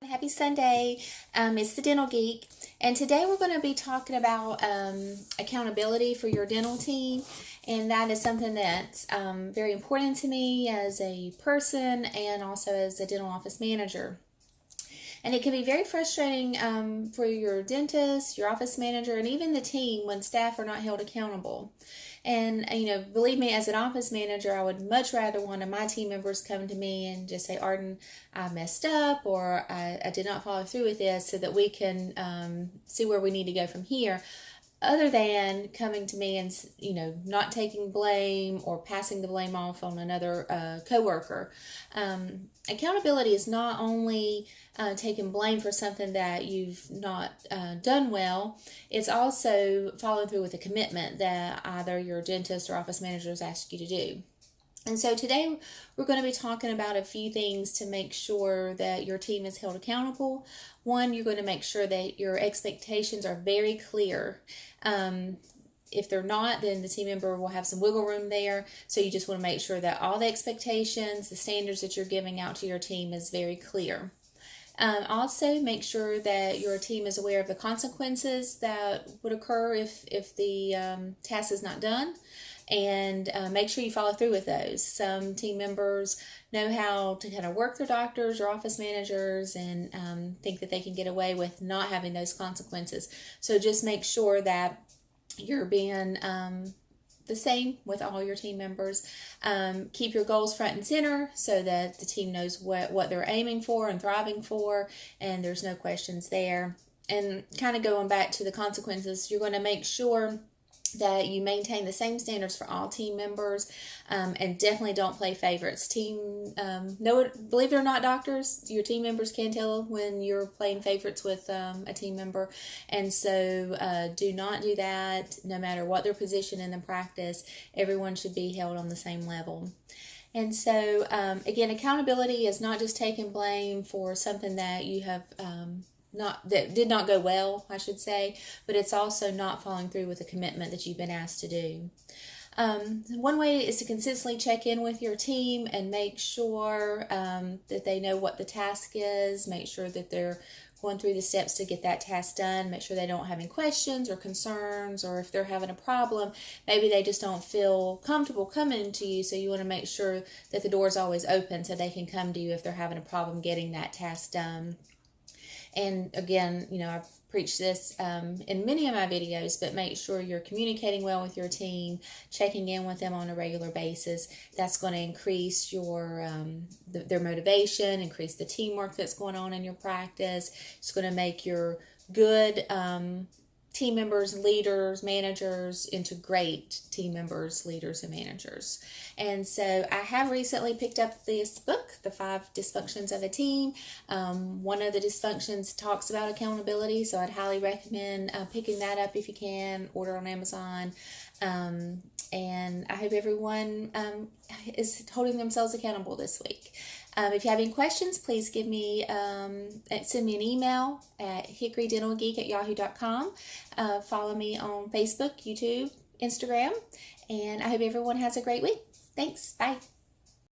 Happy Sunday. It's the Dental Geek, and today we're going to be talking about accountability for your dental team, and that is something that's very important to me as a person and also as a dental office manager. And it can be very frustrating for your dentist, your office manager, and even the team when staff are not held accountable. And, believe me, as an office manager, I would much rather one of my team members come to me and just say, Arden, I messed up, or I did not follow through with this, so that we can see where we need to go from here, other than coming to me and, not taking blame or passing the blame off on another coworker. Accountability is not only taking blame for something that you've not done well, it's also following through with a commitment that either your dentist or office manager has asked you to do. And so today we're going to be talking about a few things to make sure that your team is held accountable. One, you're going to make sure that your expectations are very clear. If they're not, then the team member will have some wiggle room there. So you just want to make sure that all the expectations, the standards that you're giving out to your team is very clear. Also, make sure that your team is aware of the consequences that would occur if the task is not done. And make sure you follow through with those. Some team members know how to kind of work their doctors or office managers and think that they can get away with not having those consequences. So just make sure that you're being the same with all your team members. Keep your goals front and center so that the team knows what they're aiming for and thriving for, and there's no questions there. And kind of going back to the consequences, you're going to make sure that you maintain the same standards for all team members, and definitely don't play favorites. Believe it or not, doctors, your team members can tell when you're playing favorites with a team member, and so do not do that. No matter what their position in the practice, everyone should be held on the same level. And so, again, accountability is not just taking blame for something that you have that did not go well, I should say, but it's also not following through with a commitment that you've been asked to do. One way is to consistently check in with your team and make sure that they know what the task is, make sure that they're going through the steps to get that task done, make sure they don't have any questions or concerns, or if they're having a problem, maybe they just don't feel comfortable coming to you, so you want to make sure that the door is always open so they can come to you if they're having a problem getting that task done. And again, I've preached this in many of my videos, but make sure you're communicating well with your team, checking in with them on a regular basis. That's going to increase their motivation, increase the teamwork that's going on in your practice. It's going to make your good team members, leaders, managers into great team members, leaders, and managers. And so I have recently picked up this book, The 5 Dysfunctions of a Team. One of the dysfunctions talks about accountability, so I'd highly recommend picking that up if you can. Order on Amazon. And I hope everyone is holding themselves accountable this week. If you have any questions, please send me an email at hickorydentalgeek@yahoo.com. Follow me on Facebook, YouTube, Instagram, and I hope everyone has a great week. Thanks. Bye.